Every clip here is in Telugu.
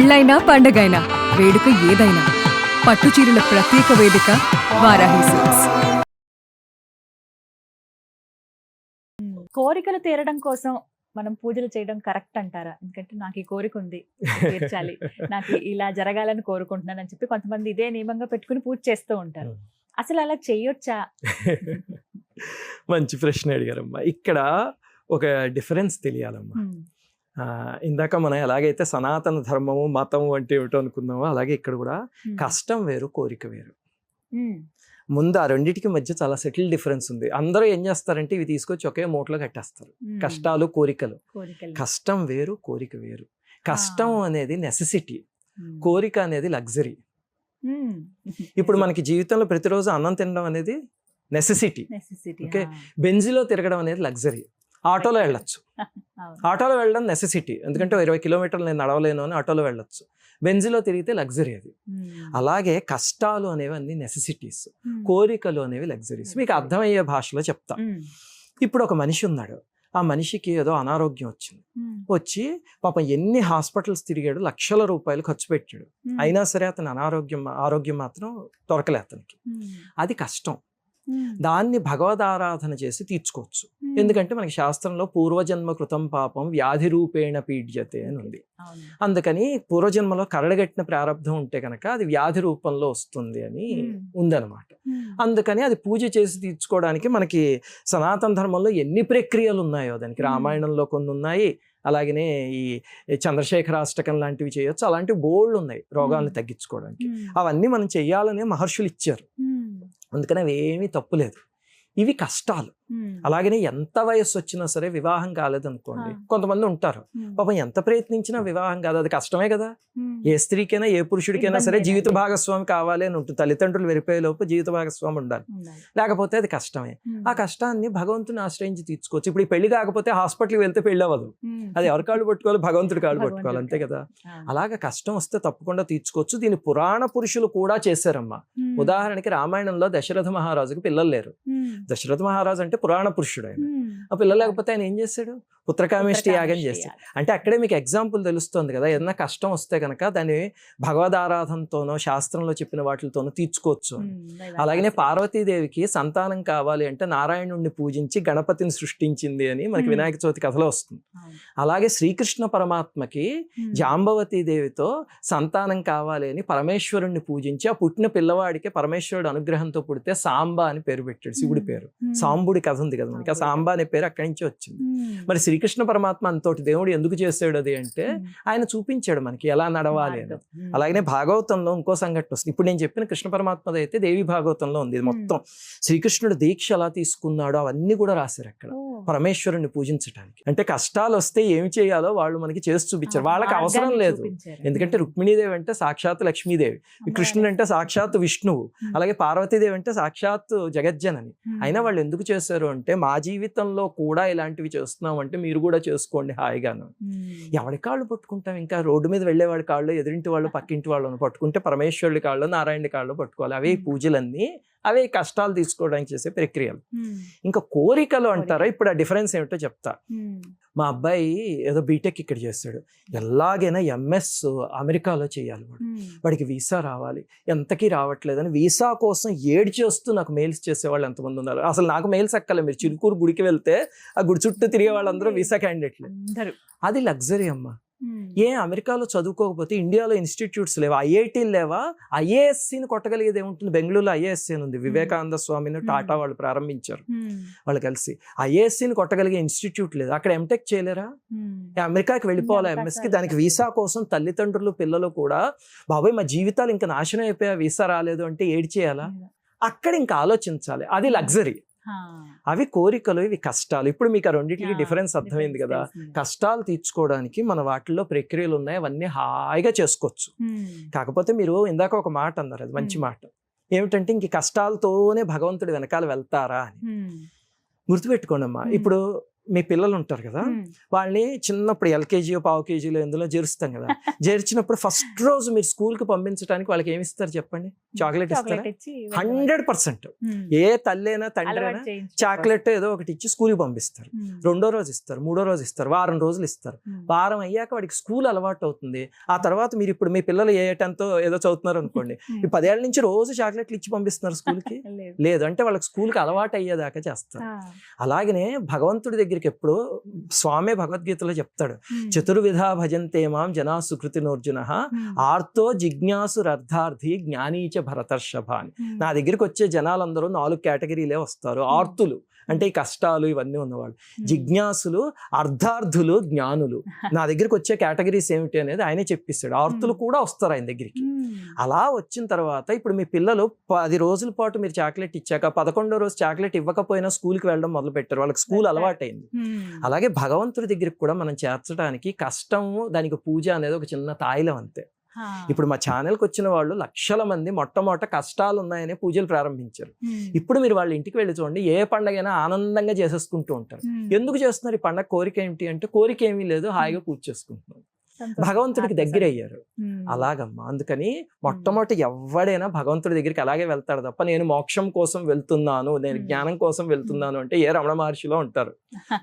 పెళ్ళైనా పండగైనా వేడుక ఏదైనా పట్టు చీరల ప్రత్యేక వేదిక వారాహి సిల్క్స్. కోరికలు తీరడం కోసం మనం పూజలు చేయడం కరెక్ట్ అంటారా? ఎందుకంటే నాకు ఈ కోరిక ఉంది, తీర్చాలి, నాకు ఇలా జరగాలని కోరుకుంటున్నాను అని చెప్పి కొంతమంది ఇదే నియమంగా పెట్టుకుని పూజ చేస్తూ ఉంటారు. అసలు అలా చేయొచ్చా? మంచి ప్రశ్న అడిగారమ్మా. ఇక్కడ ఒక డిఫరెన్స్ తెలియాలమ్మా. ఇందాక మనం ఎలాగైతే సనాతన ధర్మము మతము అంటే ఏమిటో అనుకున్నామో అలాగే ఇక్కడ కూడా కష్టం వేరు కోరిక వేరు. ముందు ఆ రెండింటికి మధ్య చాలా సెటిల్ డిఫరెన్స్ ఉంది. అందరూ ఏం చేస్తారంటే ఇవి తీసుకొచ్చి ఒకే మూటలో కట్టేస్తారు, కష్టాలు కోరికలు. కష్టం వేరు కోరిక వేరు. కష్టం అనేది నెసెసిటీ, కోరిక అనేది లగ్జరీ. ఇప్పుడు మనకి జీవితంలో ప్రతిరోజు అన్నం తినడం అనేది నెసెసిటీ. ఓకే, బెంజిలో తిరగడం అనేది లగ్జరీ. ఆటోలో వెళ్ళొచ్చు, ఆటోలో వెళ్ళడం నెసెసిటీ, ఎందుకంటే 20 కిలోమీటర్లు నేను నడవలేను అని ఆటోలో వెళ్ళొచ్చు. బెంజిలో తిరిగితే లగ్జరీ అది. అలాగే కష్టాలు అనేవి అన్ని నెసెసిటీస్, కోరికలు అనేవి లగ్జరీస్. మీకు అర్థమయ్యే భాషలో చెప్తా. ఇప్పుడు ఒక మనిషి ఉన్నాడు, ఆ మనిషికి ఏదో అనారోగ్యం వచ్చింది. వచ్చి పాపం ఎన్ని హాస్పిటల్స్ తిరిగాడు, లక్షల రూపాయలు ఖర్చు పెట్టాడు. అయినా సరే అతని ఆరోగ్యం మాత్రం దొరకలే అతనికి. అది కష్టం. దాన్ని భగవద్ ఆరాధన చేసి తీర్చుకోవచ్చు. ఎందుకంటే మనకి శాస్త్రంలో పూర్వజన్మ కృతం పాపం వ్యాధి రూపేణ పీడ్యతే అని ఉంది. అందుకని పూర్వజన్మలో కరడగట్టిన ప్రారంధం ఉంటే కనుక అది వ్యాధి రూపంలో వస్తుంది అని ఉందన్నమాట. అందుకని అది పూజ చేసి తీర్చుకోవడానికి మనకి సనాతన ధర్మంలో ఎన్ని ప్రక్రియలు ఉన్నాయో దానికి రామాయణంలో కొన్ని ఉన్నాయి. అలాగనే ఈ చంద్రశేఖరాష్టకం లాంటివి చేయొచ్చు. అలాంటివి బోల్డ్ ఉన్నాయి రోగాలను తగ్గించుకోవడానికి. అవన్నీ మనం చెయ్యాలనే మహర్షులు ఇచ్చారు. అందుకని అవి ఏమీ తప్పులేదు. ఇవి కష్టాలు. అలాగనే ఎంత వయస్సు వచ్చినా సరే వివాహం కాలేదనుకోండి, కొంతమంది ఉంటారు పాపం ఎంత ప్రయత్నించినా వివాహం కాదు. అది కష్టమే కదా. ఏ స్త్రీకైనా ఏ పురుషుడికైనా సరే జీవిత భాగస్వామి కావాలి అని ఉంటుంది. తల్లిదండ్రులు వెరిపోయే లోపు జీవిత భాగస్వామి ఉండాలి, లేకపోతే అది కష్టమే. ఆ కష్టాన్ని భగవంతుని ఆశ్రయించి తీర్చుకోవచ్చు. ఇప్పుడు ఈ పెళ్లి కాకపోతే హాస్పిటల్కి వెళ్తే పెళ్లి అవ్వదు. అది ఎవరి కాళ్ళు పట్టుకోవాలి? భగవంతుడి కాళ్ళు పట్టుకోవాలి, అంతే కదా. అలాగే కష్టం వస్తే తప్పకుండా తీర్చుకోవచ్చు. దీన్ని పురాణ పురుషులు కూడా చేశారమ్మా. ఉదాహరణకి రామాయణంలో దశరథ మహారాజుకు పిల్లలు లేరు. దశరథ మహారాజు అంటే పురాణ పురుషుడు. ఆయన ఆ పిల్లలు లేకపోతే ఆయన ఏం చేశాడు? పుత్రకామేష్టి యాగం చేశాడు. అంటే అక్కడే మీకు ఎగ్జాంపుల్ తెలుస్తుంది కదా. ఏదైనా కష్టం వస్తే కనుక దాన్ని భగవద్ ఆరాధనతోనో శాస్త్రంలో చెప్పిన వాటితోనో తీర్చుకోవచ్చు. అలాగనే పార్వతీదేవికి సంతానం కావాలి అంటే నారాయణుడిని పూజించి గణపతిని సృష్టించింది అని మనకి వినాయక చవితి కథలో వస్తుంది. అలాగే శ్రీకృష్ణ పరమాత్మకి జాంబవతీ దేవితో సంతానం కావాలి అని పరమేశ్వరుణ్ణి పూజించి ఆ పుట్టిన పిల్లవాడికి పరమేశ్వరుడు అనుగ్రహంతో పుడితే సాంబా అని పేరు పెట్టాడు. శివుడి పేరు సాంబుడి కథ ఉంది కదా మనకి. ఆ సాంబా అనే పేరు అక్కడి నుంచి వచ్చింది. మరి శ్రీకృష్ణ పరమాత్మ అంతోటి దేవుడు ఎందుకు చేశాడు అది అంటే ఆయన చూపించాడు మనకి ఎలా నడవాలి అని. అలాగనే భాగవతంలో ఇంకో సంఘటన వస్తుంది. ఇప్పుడు నేను చెప్పిన కృష్ణ పరమాత్మది అయితే దేవి భాగవతంలో ఉంది. మొత్తం శ్రీకృష్ణుడు దీక్ష ఎలా తీసుకున్నాడో అవన్నీ కూడా రాశారు అక్కడ పరమేశ్వరుణ్ణి పూజించడానికి. అంటే కష్టాలు వస్తే ఏమి చేయాలో వాళ్ళు మనకి చేసి చూపించారు. వాళ్ళకి అవసరం లేదు, ఎందుకంటే రుక్మిణీదేవి అంటే సాక్షాత్ లక్ష్మీదేవి, కృష్ణుడు అంటే సాక్షాత్ విష్ణువు, అలాగే పార్వతీదేవి అంటే సాక్షాత్ జగజ్జనని. అయినా వాళ్ళు ఎందుకు చేశారు అంటే మా జీవితంలో కూడా ఇలాంటివి చేస్తున్నాం అంటే మీరు కూడా చేసుకోండి హాయిగాను. ఎవరి కాళ్ళు పట్టుకుంటాం? ఇంకా రోడ్డు మీద వెళ్ళేవాడి కాళ్ళు, ఎదురింటి వాళ్ళు పక్కింటి వాళ్ళను పట్టుకుంటే పరమేశ్వరుడి కాళ్ళు నారాయణ కాళ్ళు పట్టుకోవాలి. అవే పూజలన్నీ, అవే కష్టాలు తీసుకోవడానికి చేసే ప్రక్రియలు. ఇంకా కోరికలు అంటారా? ఇప్పుడు ఆ డిఫరెన్స్ ఏమిటో చెప్తా. మా అబ్బాయి ఏదో బీటెక్ ఇక్కడ చేస్తాడు, ఎలాగైనా ఎంఎస్ అమెరికాలో చేయాలి, వాడికి వీసా రావాలి, ఎంతకీ రావట్లేదని వీసా కోసం ఏడ్చేస్తూ నాకు మెయిల్స్ చేసేవాళ్ళు ఎంతమంది ఉన్నారు. అసలు నాకు మెయిల్స్ ఎక్కలే. మీరు చిలుకూరు గుడికి వెళ్తే ఆ గుడి చుట్టూ తిరిగే వాళ్ళందరూ వీసా క్యాండిడేట్లే. అది లగ్జరీ అమ్మా. ఏ అమెరికాలో చదువుకోకపోతే ఇండియాలో ఇన్స్టిట్యూట్స్ లేవా? ఐఐటీలు లేవా? ఐఏఎస్సీని కొట్టగలిగేది ఏముంటుంది? బెంగళూరులో ఐఏఎస్సీ అని ఉంది. వివేకానంద స్వామిని టాటా వాళ్ళు ప్రారంభించారు, వాళ్ళు కలిసి. ఐఏఎస్సీని కొట్టగలిగే ఇన్స్టిట్యూట్ లేదు. అక్కడ ఎంటెక్ చేయలేరా? అమెరికాకి వెళ్ళిపోవాలి ఎంఎస్కి. దానికి వీసా కోసం తల్లిదండ్రులు పిల్లలు కూడా బాబాయ్ మా జీవితాలు ఇంకా నాశనం అయిపోయా, వీసా రాలేదు అంటే ఏడ్ చేయాలా? అక్కడ ఇంకా ఆలోచించాలి. అది లగ్జరీ. అవి కోరికలు, ఇవి కష్టాలు. ఇప్పుడు మీకు ఆ రెండింటికి డిఫరెన్స్ అర్థమైంది కదా. కష్టాలు తీర్చుకోవడానికి మన వాటిల్లో ప్రక్రియలు ఉన్నాయి, అవన్నీ హాయిగా చేసుకోవచ్చు. కాకపోతే మీరు ఇందాక ఒక మాట అన్నారు, అది మంచి మాట. ఏమిటంటే ఇంక కష్టాలతోనే భగవంతుడి వెనకాల వెళ్తారా అని. గుర్తుపెట్టుకోండి అమ్మా. ఇప్పుడు మీ పిల్లలు ఉంటారు కదా, వాళ్ళని చిన్నప్పుడు ఎల్కేజీ పావు కేజీలో ఎందులో చేరుస్తాం కదా, చేర్చినప్పుడు ఫస్ట్ రోజు మీరు స్కూల్కి పంపించడానికి వాళ్ళకి ఏమి ఇస్తారు చెప్పండి? చాక్లెట్ ఇస్తారా? 100%. ఏ తల్లైనా తండ్రైనా చాక్లెట్ ఏదో ఒకటి ఇచ్చి స్కూల్కి పంపిస్తారు. రెండో రోజు ఇస్తారు, మూడో రోజు ఇస్తారు, వారం రోజులు ఇస్తారు. వారం అయ్యాక వాడికి స్కూల్ అలవాటు అవుతుంది. ఆ తర్వాత మీరు ఇప్పుడు మీ పిల్లలు ఏ 10th ఏదో చదువుతున్నారు అనుకోండి, ఈ 10 ఏళ్ల నుంచి రోజు చాక్లెట్లు ఇచ్చి పంపిస్తున్నారు స్కూల్కి? లేదు. అంటే వాళ్ళకి స్కూల్కి అలవాటు అయ్యేదాకా చేస్తారు. అలాగనే భగవంతుడి దగ్గరికి ఎప్పుడు స్వామి భగవద్గీతలో చెప్తాడు, చతుర్విధ భజంతే మాం జనా సుకృతినోర్జున ఆర్తో జిజ్ఞాసురర్థార్థి జ్ఞానీచ భరతర్షభ అని. నా దగ్గరికి వచ్చే జనాలందరూ 4 కేటగిరీలే వస్తారు. ఆర్తులు అంటే ఈ కష్టాలు ఇవన్నీ ఉన్నవాళ్ళు, జిజ్ఞాసులు, అర్ధార్థులు, జ్ఞానులు. నా దగ్గరికి వచ్చే కేటగిరీస్ ఏమిటి అనేది ఆయనే చెప్పిస్తాడు. ఆర్తులు కూడా వస్తారు ఆయన దగ్గరికి. అలా వచ్చిన తర్వాత ఇప్పుడు మీ పిల్లలు 10 రోజుల పాటు మీరు చాక్లెట్ ఇచ్చాక 11వ రోజు చాక్లెట్ ఇవ్వకపోయినా స్కూల్కి వెళ్ళడం మొదలు పెట్టారు. వాళ్ళకి స్కూల్ అలవాటైంది. అలాగే భగవంతుడి దగ్గరికి కూడా మనం చేర్చడానికి కష్టము, దానికి పూజ అనేది ఒక చిన్న తాయిలం అంతే. ఇప్పుడు మా ఛానల్కి వచ్చిన వాళ్ళు లక్షల మంది మొట్టమొదట కష్టాలు ఉన్నాయని పూజలు ప్రారంభించారు. ఇప్పుడు మీరు వాళ్ళ ఇంటికి వెళ్ళి చూడండి, ఏ పండగైనా ఆనందంగా చేసేసుకుంటూ ఉంటారు. ఎందుకు చేస్తున్నారు ఈ పండగ? కోరిక ఏమిటి అంటే కోరిక ఏమీ లేదు, హాయిగా పూజ చేసుకుంటున్నారు, భగవంతుడికి దగ్గర అయ్యారు. అలాగమ్మా. అందుకని మొట్టమొదటి ఎవడైనా భగవంతుడి దగ్గరికి అలాగే వెళ్తాడు తప్ప నేను మోక్షం కోసం వెళ్తున్నాను, నేను జ్ఞానం కోసం వెళ్తున్నాను అంటే ఏ రమణ మహర్షిలో ఉంటారు.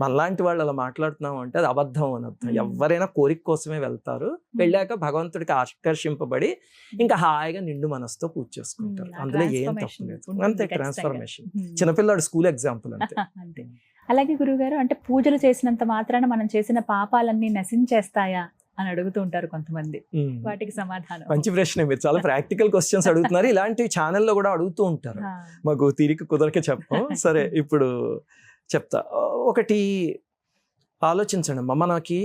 మనలాంటి వాళ్ళు అలా మాట్లాడుతున్నాము అంటే అది అబద్ధం అని అర్థం. ఎవరైనా కోరిక కోసమే వెళ్తారు. వెళ్ళాక భగవంతుడికి ఆకర్షింపబడి ఇంకా హాయిగా నిండు మనసుతో పూజ చేసుకుంటారు. అందులో ఏం తప్పు లేదు. అంతే ట్రాన్స్ఫర్మేషన్. చిన్నపిల్లాడు స్కూల్ ఎగ్జాంపుల్ అంతే. అలాగే గురుగారు, అంటే పూజలు చేసినంత మాత్రాన మనం చేసిన పాపాలన్నీ నశించేస్తాయా అని అడుగుతూ ఉంటారు కొంతమంది. వాటికి సమాధానం? మంచి ప్రశ్న. మీరు చాలా ప్రాక్టికల్ క్వశ్చన్స్ అడుగుతున్నారు. ఇలాంటి ఛానల్లో కూడా అడుగుతూ ఉంటారు. మాకు తీరిక కుదరక చెప్పం. సరే ఇప్పుడు చెప్తా. ఒకటి ఆలోచించండి అమ్మా, మనకి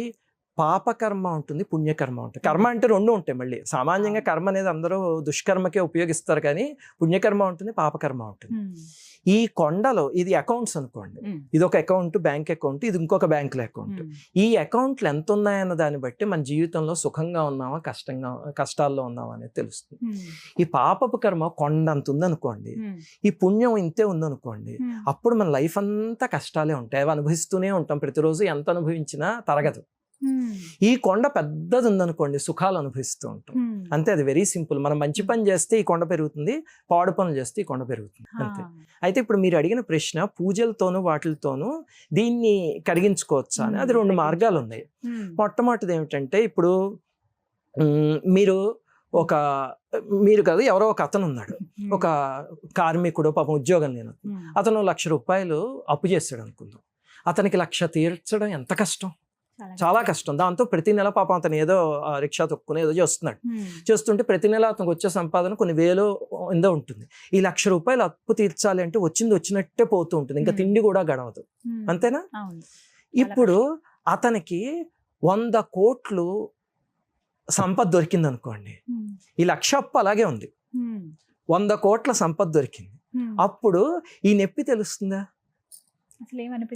పాపకర్మ ఉంటుంది, పుణ్యకర్మ ఉంటుంది. కర్మ అంటే 2 ఉంటాయి. మళ్ళీ సామాన్యంగా కర్మ అనేది అందరూ దుష్కర్మకే ఉపయోగిస్తారు, కానీ పుణ్యకర్మ ఉంటుంది, పాపకర్మ ఉంటుంది. ఈ కొండలో ఇది అకౌంట్స్ అనుకోండి, ఇది ఒక అకౌంట్, బ్యాంక్ అకౌంట్, ఇది ఇంకొక బ్యాంకుల అకౌంట్. ఈ అకౌంట్లు ఎంత ఉన్నాయన్న దాన్ని బట్టి మన జీవితంలో సుఖంగా ఉన్నామా కష్టాల్లో ఉన్నామా అనేది తెలుస్తుంది. ఈ పాపపు కర్మ కొండంత ఉందనుకోండి, ఈ పుణ్యం ఇంతే ఉందనుకోండి, అప్పుడు మన లైఫ్ అంతా కష్టాలే ఉంటాయి. అవి అనుభవిస్తూనే ఉంటాం. ప్రతిరోజు ఎంత అనుభవించినా తరగదు. ఈ కొండ పెద్దది ఉందనుకోండి, సుఖాలు అనుభవిస్తూ ఉంటాం. అంతే, అది వెరీ సింపుల్. మనం మంచి పని చేస్తే ఈ కొండ పెరుగుతుంది, పాడు పనులు చేస్తే ఈ కొండ పెరుగుతుంది, అంతే. అయితే ఇప్పుడు మీరు అడిగిన ప్రశ్న పూజలతోనూ వాటితోనూ దీన్ని కరిగించుకోవచ్చా అని, అది 2 మార్గాలు ఉన్నాయి. మొట్టమొదటిది ఏమిటంటే, ఇప్పుడు మీరు కాదు, ఎవరో ఒక అతను ఉన్నాడు, ఒక కార్మికుడు, పాపం ఉద్యోగం లేను. అతను 1,00,000 రూపాయలు అప్పు చేస్తాడు అనుకుందాం. అతనికి 1,00,000 తీర్చడం ఎంత కష్టం, చాలా కష్టం. దాంతో ప్రతి నెల పాపం అతను ఏదో రిక్షా తొక్కుని ఏదో చేస్తున్నాడు. చేస్తుంటే ప్రతి నెల అతనికి వచ్చే సంపాదన కొన్ని వేలు ఎందో ఉంటుంది. ఈ 1,00,000 రూపాయలు అప్పు తీర్చాలి అంటే వచ్చినట్టే పోతూ ఉంటుంది, ఇంకా తిండి కూడా గడవదు, అంతేనా? ఇప్పుడు అతనికి 100 కోట్లు సంపద దొరికింది అనుకోండి, ఈ 1,00,000 అప్పు అలాగే ఉంది, 100 కోట్ల సంపద దొరికింది. అప్పుడు ఈ నొప్పి తెలుస్తుందా?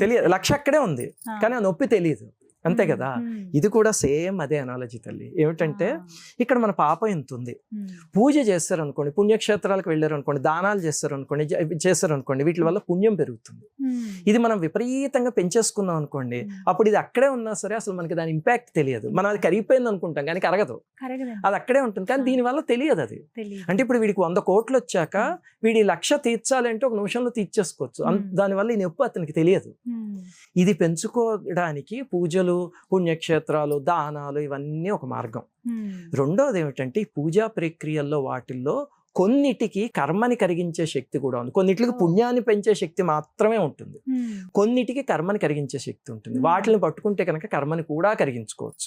తెలియదు. 1,00,000 అక్కడే ఉంది, కానీ ఆ నొప్పి తెలియదు, అంతే కదా. ఇది కూడా సేమ్ అదే అనాలజీ తల్లి. ఏమిటంటే ఇక్కడ మన పాపం ఎంత ఉంది. పూజ చేస్తారనుకోండి, పుణ్యక్షేత్రాలకు వెళ్ళారనుకోండి, దానాలు చేస్తారనుకోండి, వీటి వల్ల పుణ్యం పెరుగుతుంది. ఇది మనం విపరీతంగా పెంచేసుకున్నాం అనుకోండి, అప్పుడు ఇది అక్కడే ఉన్నా సరే అసలు మనకి దాని ఇంపాక్ట్ తెలియదు. మనం అది కరిగిపోయింది అనుకుంటాం, కానీ కరగదు, అది అక్కడే ఉంటుంది, కానీ దీనివల్ల తెలియదు అది. అంటే ఇప్పుడు వీడికి 100 కోట్లు వచ్చాక వీడి 1,00,000 తీర్చాలంటే ఒక నిమిషంలో తీర్చేసుకోవచ్చు. దానివల్ల ఈ నొప్పి అతనికి తెలియదు. ఇది పెంచుకోవడానికి పూజలు, పుణ్యక్షేత్రాలు, దానాలు ఇవన్నీ ఒక మార్గం. రెండోది ఏమిటంటే ఈ పూజా ప్రక్రియల్లో వాటిల్లో కొన్నిటికి కర్మని కరిగించే శక్తి కూడా ఉంది, కొన్నిటికి పుణ్యాన్ని పెంచే శక్తి మాత్రమే ఉంటుంది, కొన్నిటికి కర్మని కరిగించే శక్తి ఉంటుంది. వాటిని పట్టుకుంటే కనుక కర్మని కూడా కరిగించుకోవచ్చు.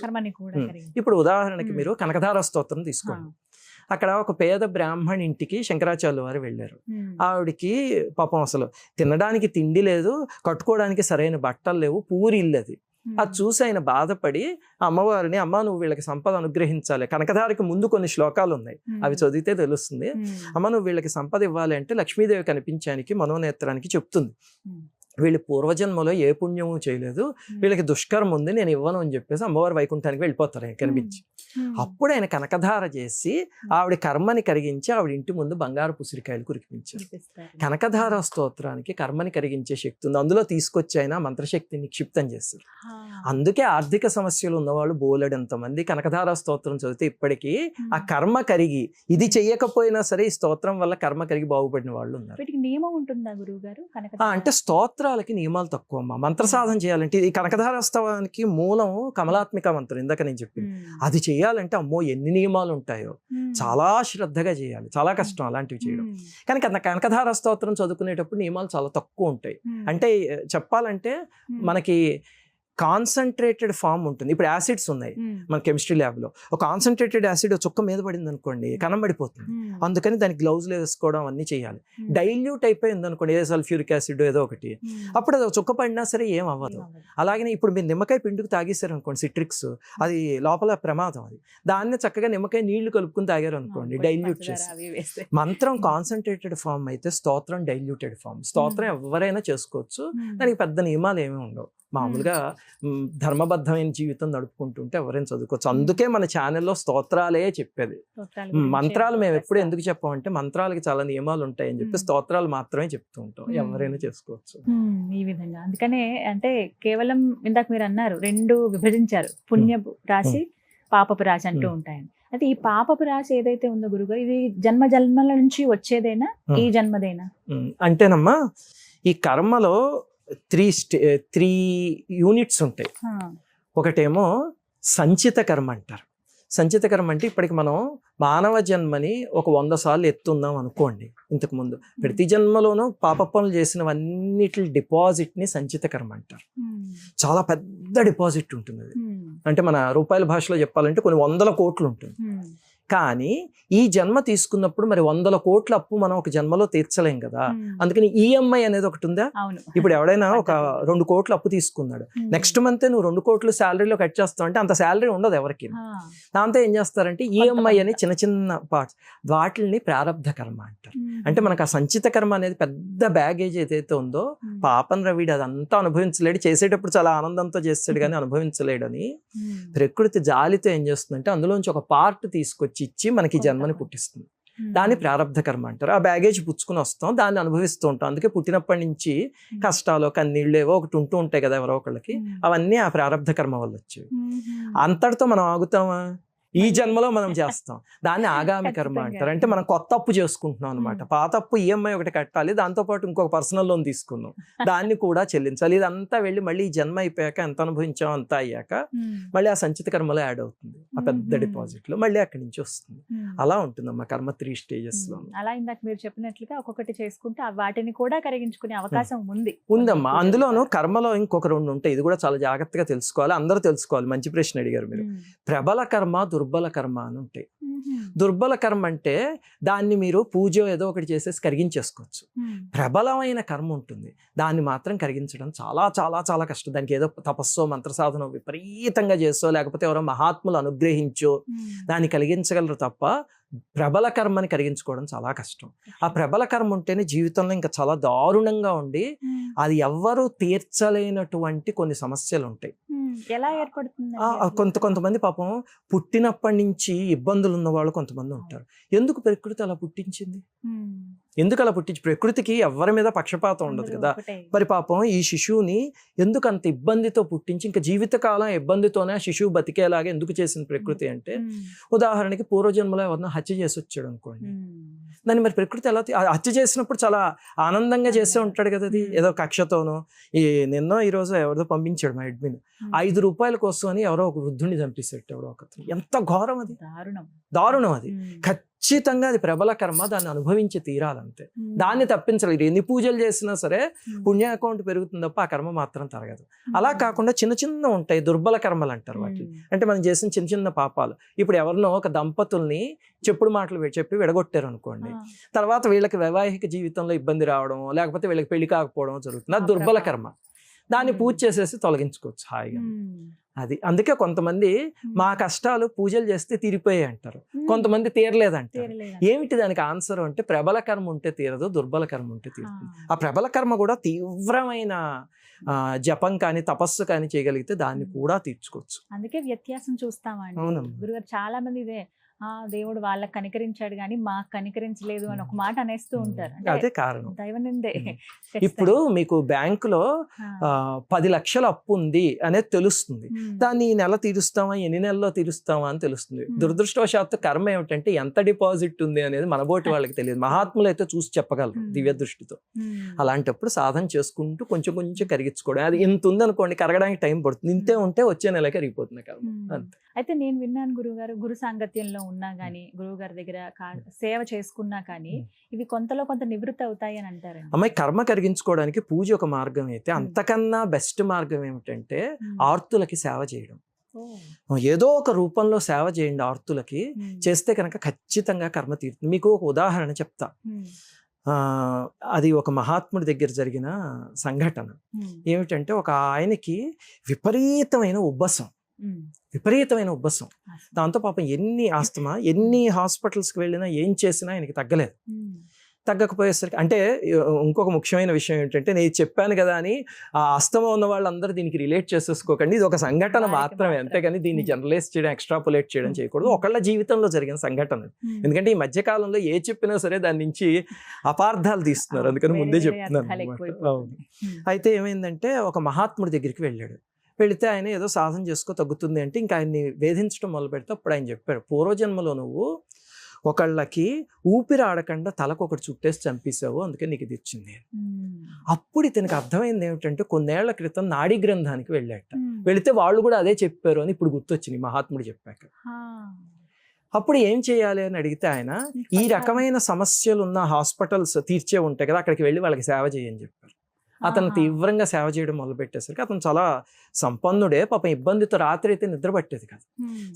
ఇప్పుడు ఉదాహరణకి మీరు కనకధార స్తోత్రం తీసుకోండి. అక్కడ ఒక పేద బ్రాహ్మణి ఇంటికి శంకరాచార్యుల వారు వెళ్ళారు. ఆవిడికి పాపం అసలు తినడానికి తిండి లేదు, కట్టుకోవడానికి సరైన బట్టలు లేవు, పూరి ఇల్లది. అది చూసి ఆయన బాధపడి అమ్మవారిని, అమ్మ నువ్వు వీళ్ళకి సంపద అనుగ్రహించాలి. కనకధారికి ముందు కొన్ని శ్లోకాలు ఉన్నాయి, అవి చదివితే తెలుస్తుంది. అమ్మ నువ్వు వీళ్ళకి సంపద ఇవ్వాలి అంటే లక్ష్మీదేవి కనిపించానికి మనోనేత్రానికి చెప్తుంది. వీళ్ళు పూర్వజన్మలో ఏ పుణ్యము చేయలేదు, వీళ్ళకి దుష్కర్మ ఉంది, నేను ఇవ్వను అని చెప్పేసి అమ్మవారి వైకుంఠానికి వెళ్ళిపోతారు ఆయన కనిపించి. అప్పుడు ఆయన కనకధార చేసి ఆవిడ కర్మని కరిగించి ఆవిడ ఇంటి ముందు బంగారు పుసిరికాయలు కురిపించారు. కనకధార స్తోత్రానికి కర్మని కరిగించే శక్తి ఉంది, అందులో తీసుకొచ్చి ఆయన మంత్రశక్తిని నిక్షిప్తం చేస్తారు. అందుకే ఆర్థిక సమస్యలు ఉన్నవాళ్ళు బోలెడంత మంది కనకధార స్తోత్రం చదివితే ఇప్పటికీ ఆ కర్మ కరిగి, ఇది చెయ్యకపోయినా సరే ఈ స్తోత్రం వల్ల కర్మ కరిగి బాగుపడిన వాళ్ళు ఉన్నారు. వీటికి నియమం ఉంటుందా గురువు గారు? అంటే స్తోత్రాలకి నియమాలు తక్కువ అమ్మా. మంత్ర సాధన చేయాలంటే ఈ కనకధారస్తవానికి మూలం కమలాత్మిక మంత్రం, ఇందాక నేను చెప్పింది. అది చేయాలంటే అమ్మో ఎన్ని నియమాలు ఉంటాయో, చాలా శ్రద్ధగా చేయాలి, చాలా కష్టం అలాంటివి చేయడం. కానీ కనకధార స్తోత్రం చదువుకునేటప్పుడు నియమాలు చాలా తక్కువ ఉంటాయి. అంటే చెప్పాలంటే మనకి కాన్సన్ట్రేటెడ్ ఫామ్ ఉంటుంది. ఇప్పుడు యాసిడ్స్ ఉన్నాయి మన కెమిస్ట్రీ ల్యాబ్లో, ఒక కాన్సన్ట్రేటెడ్ యాసిడ్ చుక్క మీద పడింది అనుకోండి కనబడిపోతుంది. అందుకని దానికి గ్లౌజ్లు వేసుకోవడం అన్నీ చేయాలి. డైల్యూట్ అయిపోయింది అనుకోండి, ఏ సల్ఫ్యూరిక్ యాసిడ్ ఏదో ఒకటి, అప్పుడు అది చుక్క పడినా సరే ఏం అవ్వదు. అలాగనే ఇప్పుడు మీరు నిమ్మకాయ పిండుకు తాగేశారు అనుకోండి, సిట్రిక్స్, అది లోపల ప్రమాదం. అది దాన్ని చక్కగా నిమ్మకాయ నీళ్లు కలుపుకుని తాగారు అనుకోండి, డైల్యూట్ చేసి. మంత్రం కాన్సన్ట్రేటెడ్ ఫామ్ అయితే స్తోత్రం డైల్యూటెడ్ ఫామ్. స్తోత్రం ఎవరైనా చేసుకోవచ్చు, దానికి పెద్ద నియమాలు ఏమీ ఉండవు. మామూలుగా ధర్మబద్ధమైన జీవితం నడుపుకుంటుంటే ఎవరైనా చదువుకోవచ్చు. అందుకే మన ఛానల్లో స్తోత్రాలే చెప్పేది. మంత్రాలు మేము ఎప్పుడు ఎందుకు చెప్పామంటే మంత్రాలకి చాలా నియమాలు ఉంటాయని చెప్పి స్తోత్రాలు మాత్రమే చెప్తూ ఉంటాం, ఎవరైనా చేసుకోవచ్చు ఈ విధంగా. అందుకనే అంటే కేవలం ఇందాక మీరు అన్నారు 2 విభజించారు, పుణ్యపు రాశి పాపపు రాశి అంటూ ఉంటాయని. అయితే ఈ పాపపు రాశి ఏదైతే ఉందో గురుగారు, ఇది జన్మ జన్మల నుంచి వచ్చేదేనా, ఈ జన్మదేనా? అంటేనమ్మా ఈ కర్మలో 3 యూనిట్స్ ఉంటాయి. ఒకటేమో సంచిత కర్మ అంటారు. సంచిత కర్మ అంటే ఇప్పటికి మనం మానవ జన్మని ఒక 100 సార్లు ఎత్తున్నాం అనుకోండి. ఇంతకుముందు ప్రతి జన్మలోనూ పాప పనులు చేసినవన్నిటి డిపాజిట్ని సంచిత కర్మ అంటారు. చాలా పెద్ద డిపాజిట్ ఉంటుంది అది. అంటే మన రూపాయల భాషలో చెప్పాలంటే కొన్ని 100 కోట్లు ఉంటుంది. కానీ ఈ జన్మ తీసుకున్నప్పుడు మరి 100 కోట్ల అప్పు మనం ఒక జన్మలో తీర్చలేం కదా. అందుకని ఈఎంఐ అనేది ఒకటి ఉందా. ఇప్పుడు ఎవడైనా ఒక 2 కోట్లు అప్పు తీసుకున్నాడు, నెక్స్ట్ మంత్ నువ్వు 2 కోట్లు శాలరీలో కట్ చేస్తావు అంటే అంత శాలరీ ఉండదు ఎవరికి. దాంతో ఏం చేస్తారంటే ఈఎంఐ అని చిన్న చిన్న పార్ట్స్, వాటిని ప్రారబ్ధ కర్మ అంటారు. అంటే మనకు ఆ సంచిత కర్మ అనేది పెద్ద బ్యాగేజ్ ఏదైతే ఉందో, పాపం రవిడు అదంతా అనుభవించలేడు, చేసేటప్పుడు చాలా ఆనందంతో చేస్తాడు కానీ అనుభవించలేడని ప్రకృతి జాలితో ఏం చేస్తుందంటే అందులోంచి ఒక పార్ట్ తీసుకొచ్చి ఇచ్చి మనకి జన్మని పుట్టిస్తుంది. దాన్ని ప్రారబ్ధ కర్మ అంటారు. ఆ బ్యాగేజ్ పుచ్చుకుని వస్తాం, దాన్ని అనుభవిస్తూ ఉంటాం. అందుకే పుట్టినప్పటి నుంచి కష్టాలు కన్నీళ్ళు ఏవో ఒకటి ఉంటూ ఉంటాయి కదా ఎవరో ఒకళ్ళకి, అవన్నీ ఆ ప్రారబ్ధ కర్మ వల్ల వచ్చేవి. అంతటితో మనం ఆగుతామా? ఈ జన్మలో మనం చేస్తాం, దాన్ని ఆగామి కర్మ అంటారు. అంటే మనం కొత్త అప్పు చేసుకుంటున్నాం అనమాట. పాత అప్పు ఈఎంఐ ఒకటి కట్టాలి, దాంతోపాటు ఇంకొక పర్సనల్ లోన్ తీసుకున్నాం, దాన్ని కూడా చెల్లించాలి. ఇదంతా వెళ్ళి మళ్ళీ ఈ జన్మ అయిపోయాక ఎంత అనుభవించాం అంతా అయ్యాక మళ్ళీ ఆ సంచిత కర్మలో యాడ్ అవుతుంది, ఆ పెద్ద డిపాజిట్ లో మళ్ళీ అక్కడి నుంచి వస్తుంది. అలా ఉంటుందమ్మా కర్మ 3 స్టేజెస్ లో. అలా ఇందాక మీరు చెప్పినట్లుగా ఒక్కొక్కటి చేసుకుంటే వాటిని కూడా కరిగించుకునే అవకాశం ఉందమ్మా. అందులోనూ కర్మలో ఇంకొక 2 ఉంటాయి, ఇది కూడా చాలా జాగ్రత్తగా తెలుసుకోవాలి, అందరూ తెలుసుకోవాలి. మంచి ప్రశ్న అడిగారు మీరు. ప్రబల కర్మ, దుర్బల కర్మ అని ఉంటాయి. దుర్బల కర్మ అంటే దాన్ని మీరు పూజ ఏదో ఒకటి చేసేసి కరిగించేసుకోవచ్చు. ప్రబలమైన కర్మ ఉంటుంది, దాన్ని మాత్రం కరిగించడం చాలా చాలా చాలా కష్టం. దానికి ఏదో తపస్సో మంత్ర సాధన విపరీతంగా చేసో లేకపోతే ఎవరో మహాత్ములు అనుగ్రహించో దాన్ని కలిగించగలరు తప్ప ప్రబల కర్మని కరిగించుకోవడం చాలా కష్టం. ఆ ప్రబల కర్మ ఉంటేనే జీవితంలో ఇంకా చాలా దారుణంగా ఉండి అది ఎవ్వరూ తీర్చలేనటువంటి కొన్ని సమస్యలు ఉంటాయి. ఎలా ఏర్పడుతుంది? కొంతమంది పాపం పుట్టినప్పటి నుంచి ఇబ్బందులు ఉన్న వాళ్ళు కొంతమంది ఉంటారు. ఎందుకు ప్రకృతి అలా పుట్టించింది? ఎందుకు అలా పుట్టించి? ప్రకృతికి ఎవరి మీద పక్షపాతం ఉండదు కదా. మరి పాపం ఈ శిశువుని ఎందుకు అంత ఇబ్బందితో పుట్టించి ఇంకా జీవితకాలం ఇబ్బందితోనే ఆ శిశువు బతికేలాగా ఎందుకు చేసిన ప్రకృతి అంటే, ఉదాహరణకి పూర్వజన్మలో ఎవరినో హత్య చేసి వచ్చాడు అనుకోండి, దాన్ని మరి ప్రకృతి ఎలా హత్య చేసినప్పుడు చాలా ఆనందంగా చేస్తూ ఉంటాడు కదా, అది ఏదో కక్షతోనో. ఈరోజు ఎవరిదో పంపించాడు మా అడ్మిన్, 5 రూపాయల కోసం అని ఎవరో ఒక వృద్ధుని చంపేసేట ఎవరో ఒకరు. ఎంత ఘోరం అది, దారుణం అది. ఖచ్చితంగా అది ప్రబల కర్మ, దాన్ని అనుభవించి తీరాలంతే. దాన్ని తప్పించలేదు. ఎన్ని పూజలు చేసినా సరే పుణ్య అకౌంట్ పెరుగుతుంది తప్ప ఆ కర్మ మాత్రం తరగదు. అలా కాకుండా చిన్న చిన్న ఉంటాయి, దుర్బల కర్మలు అంటారు వాటిని. అంటే మనం చేసిన చిన్న చిన్న పాపాలు. ఇప్పుడు ఎవరినో ఒక దంపతుల్ని చెప్పుడు మాటలు చెప్పి విడగొట్టారు అనుకోండి, తర్వాత వీళ్ళకి వైవాహిక జీవితంలో ఇబ్బంది రావడం లేకపోతే వీళ్ళకి పెళ్లి కాకపోవడం జరుగుతుంది. అది దుర్బల కర్మ. దాన్ని పూజ చేసేసి తొలగించుకోవచ్చు హాయిగా. అది అందుకే కొంతమంది మా కష్టాలు పూజలు చేస్తే తీరిపోయాయి అంటారు, కొంతమంది తీరలేదంటారు. ఏమిటి దానికి ఆన్సర్ అంటే ప్రబల కర్మ ఉంటే తీరదు, దుర్బల కర్మ ఉంటే తీరుతుంది. ఆ ప్రబల కర్మ కూడా తీవ్రమైన జపం కానీ తపస్సు కానీ చేయగలిగితే దాన్ని కూడా తీర్చుకోవచ్చు. అందుకే వ్యత్యాసం చూస్తామండి. అవునమ్మా. గురుగారు చాలా మంది ఇదే దేవుడు వాళ్ళకి కనికరించాడు కానీ మాకు కనికరించలేదు అని ఒక మాట అనేస్తూ ఉంటారు. అదే కారణం. దైవనిందే. ఇప్పుడు మీకు బ్యాంకులో 10 లక్షల అప్పు ఉంది అనేది తెలుస్తుంది. దాన్ని ఈ నెల తీరుస్తామా, ఎన్ని నెలల్లో తీరుస్తామా అని తెలుస్తుంది. దురదృష్టవశాత్తు కర్మ ఏమిటంటే ఎంత డిపాజిట్ ఉంది అనేది మనబోటి వాళ్ళకి తెలియదు. మహాత్ములు అయితే చూసి చెప్పగలరు దివ్య దృష్టితో. అలాంటప్పుడు సాధన చేసుకుంటూ కొంచెం కొంచెం కరిగించుకోవడం. అది ఇంత ఉంది అనుకోండి, కరగడానికి టైం పడుతుంది. ఇంతే ఉంటే వచ్చే నెల కరిగిపోతుంది కర్మ. అంతే. అయితే నేను విన్నాను గురుగారు, గురు సాంగత్యంలో ఉన్నా గానీ, గురువు గారి దగ్గర సేవ చేసుకున్నా కానీ ఇవి కొంతలో కొంత నివృత్తి అవుతాయి అని అంటారు. అమ్మాయి కర్మ కరిగించుకోవడానికి పూజ ఒక మార్గం అయితే, అంతకన్నా బెస్ట్ మార్గం ఏమిటంటే ఆర్తులకి సేవ చేయడం. ఏదో ఒక రూపంలో సేవ చేయండి ఆర్తులకి. చేస్తే కనుక ఖచ్చితంగా కర్మ తీరుతుంది. మీకు ఒక ఉదాహరణ చెప్తా. అది ఒక మహాత్ముడి దగ్గర జరిగిన సంఘటన. ఏమిటంటే ఒక ఆయనకి విపరీతమైన ఉబ్బసం, దాంతో పాపం ఎన్ని ఆస్తమా, ఎన్ని హాస్పిటల్స్కి వెళ్ళినా ఏం చేసినా ఆయనకి తగ్గలేదు. తగ్గకపోయేసరికి అంటే ఇంకొక ముఖ్యమైన విషయం ఏంటంటే, నేను చెప్పాను కదా అని ఆ ఆస్తమా ఉన్న వాళ్ళందరూ దీనికి రిలేట్ చేసేసుకోకండి. ఇది ఒక సంఘటన మాత్రమే, అంతేగాని దీన్ని జనరలైజ్ చేయడం, ఎక్స్ట్రాపులేట్ చేయడం చేయకూడదు. ఒకళ్ళ జీవితంలో జరిగిన సంఘటన. ఎందుకంటే ఈ మధ్యకాలంలో ఏ చెప్పినా సరే దాని నుంచి అపార్థాలు తీస్తున్నారు, అందుకని ముందే చెప్తున్నాను. అయితే ఏమైందంటే ఒక మహాత్ముడి దగ్గరికి వెళ్ళాడు. వెళితే ఆయన ఏదో సాధన చేసుకో తగ్గుతుంది అంటే ఇంకా ఆయన్ని వేధించడం మొదలు పెడితే అప్పుడు ఆయన చెప్పాడు, పూర్వజన్మలో నువ్వు ఒకళ్ళకి ఊపిరి ఆడకుండా తలకొకటి చుట్టేసి చంపేశావు, అందుకే నీకు ఇది ఇచ్చింది. అప్పుడు ఇతనికి అర్థమైంది ఏమిటంటే, కొన్నేళ్ల క్రితం నాడీ గ్రంథానికి వెళ్ళాట. వెళితే వాళ్ళు కూడా అదే చెప్పారు అని ఇప్పుడు గుర్తొచ్చింది మహాత్ముడు చెప్పాక. అప్పుడు ఏం చేయాలి అని అడిగితే ఆయన ఈ రకమైన సమస్యలు ఉన్న హాస్పిటల్స్ తీర్చే ఉంటాయి కదా, అక్కడికి వెళ్ళి వాళ్ళకి సేవ చేయని చెప్పారు. అతను తీవ్రంగా సేవ చేయడం మొదలు పెట్టేసరికి అతను చాలా సంపన్నుడే, పాపం ఇబ్బందితో రాత్రి అయితే నిద్ర పట్టేది కాదు.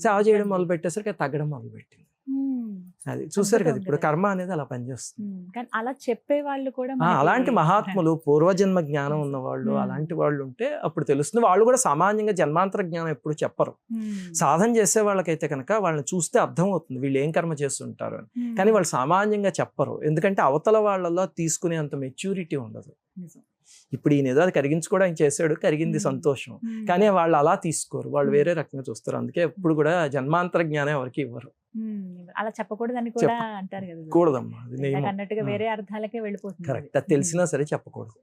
సేవ చేయడం మొదలు పెట్టేసరికి అది తగ్గడం మొదలు పెట్టింది. అది చూసారు కదా, ఇప్పుడు కర్మ అనేది అలా పనిచేస్తుంది. కానీ అలా చెప్పే వాళ్ళు కూడా అలాంటి మహాత్ములు, పూర్వజన్మ జ్ఞానం ఉన్న వాళ్ళు, అలాంటి వాళ్ళు ఉంటే అప్పుడు తెలుస్తుంది. వాళ్ళు కూడా సామాన్యంగా జన్మాంతర జ్ఞానం ఎప్పుడు చెప్పరు. సాధన చేసే వాళ్ళకైతే కనుక వాళ్ళని చూస్తే అర్థం అవుతుంది వీళ్ళు ఏం కర్మ చేస్తుంటారు అని. కానీ వాళ్ళు సామాన్యంగా చెప్పరు, ఎందుకంటే అవతల వాళ్ళలో తీసుకునే అంత మెచ్యూరిటీ ఉండదు. ఇప్పుడు ఈయన ఏదో అది కరిగించుకోవడానికి చేశాడు, కరిగింది సంతోషం, కానీ వాళ్ళు అలా తీసుకోరు, వాళ్ళు వేరే రకంగా చూస్తారు. అందుకే ఎప్పుడు కూడా జన్మాంతర జ్ఞానం ఎవరికి ఇవ్వరు. అలా చెప్పకూడదని కూడా అంటారు కదా. కూడదమ్మా, అన్నట్టుగా వేరే అర్థాలకే వెళ్ళిపోతుంది. కరెక్ట్, అది తెలిసినా సరే చెప్పకూడదు.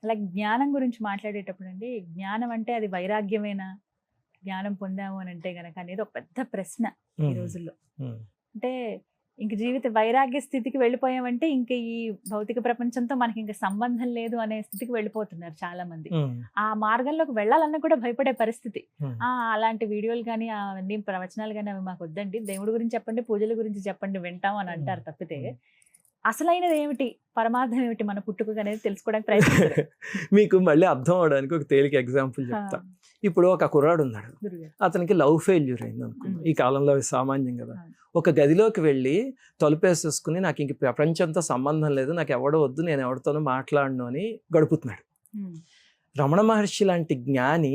అలా జ్ఞానం గురించి మాట్లాడేటప్పుడు అండి, జ్ఞానం అంటే అది వైరాగ్యమేనా, జ్ఞానం పొందాము అని అంటే గనక అనేది ఒక పెద్ద ప్రశ్న ఈ రోజుల్లో. అంటే ఇంక జీవిత వైరాగ్య స్థితికి వెళ్ళిపోయామంటే ఇంక ఈ భౌతిక ప్రపంచంతో మనకి ఇంకా సంబంధం లేదు అనే స్థితికి వెళ్ళిపోతున్నారు చాలా మంది. ఆ మార్గంలోకి వెళ్ళాలన్నా కూడా భయపడే పరిస్థితి. అలాంటి వీడియోలు కానీ, అవన్నీ ప్రవచనాలు కానీ అవి మాకు వద్దండి, దేవుడి గురించి చెప్పండి, పూజల గురించి చెప్పండి, వింటాం అని అంటారు తప్పితే అసలైనది ఏమిటి, పరమార్థం ఏమిటి, మన పుట్టుక అనేది తెలుసుకోవడానికి ప్రయత్నిస్తారు. మీకు మళ్ళీ అర్థం అవడానికి ఒక తేలిక ఎగ్జాంపుల్ చెప్తా. ఇప్పుడు ఒక కుర్రాడు ఉన్నాడు, అతనికి లవ్ ఫెయిల్యూర్ అయింది అనుకున్నాం. ఈ కాలంలో సామాన్యం కదా. ఒక గదిలోకి వెళ్ళి తలుపేసేసుకుని నాకు ఇంక ప్రపంచంతో సంబంధం లేదు, నాకు ఎవడో వద్దు, నేను ఎవరితోనూ మాట్లాడను అని గడుపుతున్నాడు. రమణ మహర్షి లాంటి జ్ఞాని